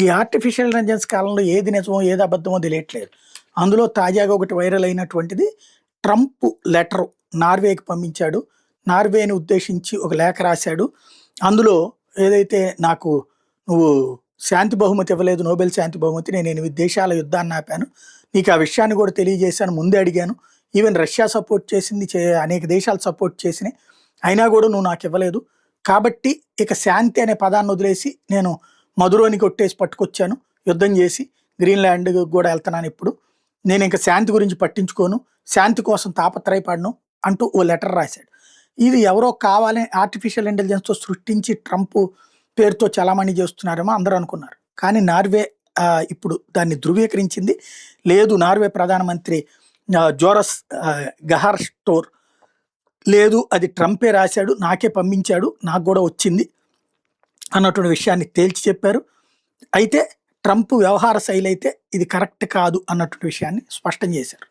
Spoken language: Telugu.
ఈ ఆర్టిఫిషియల్ ఇంటెలిజెన్స్ కాలంలో ఏది నిజమో ఏది అబద్ధమో తెలియట్లేదు. అందులో తాజాగా ఒకటి వైరల్ అయినటువంటిది ట్రంప్ లెటరు నార్వేకి పంపించాడు. నార్వేని ఉద్దేశించి ఒక లేఖ రాశాడు. అందులో ఏదైతే నాకు నువ్వు శాంతి బహుమతి ఇవ్వలేదు, నోబెల్ శాంతి బహుమతి, నేను 8 దేశాల యుద్ధాన్ని ఆపాను, నీకు ఆ విషయాన్ని కూడా తెలియజేశాను, ముందే అడిగాను, ఈవెన్ రష్యా సపోర్ట్ చేసింది, అనేక దేశాలు సపోర్ట్ చేసినాయి, అయినా కూడా నువ్వు నాకు ఇవ్వలేదు, కాబట్టి ఇక శాంతి అనే పదాన్ని వదిలేసి నేను మధురోని కొట్టేసి పట్టుకొచ్చాను, యుద్ధం చేసి గ్రీన్లాండ్ కూడా వెళ్తున్నాను, ఇప్పుడు నేను ఇంకా శాంతి గురించి పట్టించుకోను, శాంతి కోసం తాపత్రయపడను అంటూ ఓ లెటర్ రాశాడు. ఇది ఎవరో కావాలని ఆర్టిఫిషియల్ ఇంటెలిజెన్స్తో సృష్టించి ట్రంప్ పేరుతో చలామణి చేస్తున్నారేమో అందరూ అనుకున్నారు. కానీ నార్వే ఇప్పుడు దాన్ని ధృవీకరించింది. లేదు, నార్వే ప్రధానమంత్రి జోరస్ గహార్ స్టోర్ లేదు, అది ట్రంపే రాశాడు, నాకే పంపించాడు, నాకు కూడా వచ్చింది అన్నటువంటి విషయాన్ని తేల్చి చెప్పారు. అయితే ట్రంప్ వ్యవహార శైలి అయితే ఇది కరెక్ట్ కాదు అన్నటువంటి విషయాన్ని స్పష్టం చేశారు.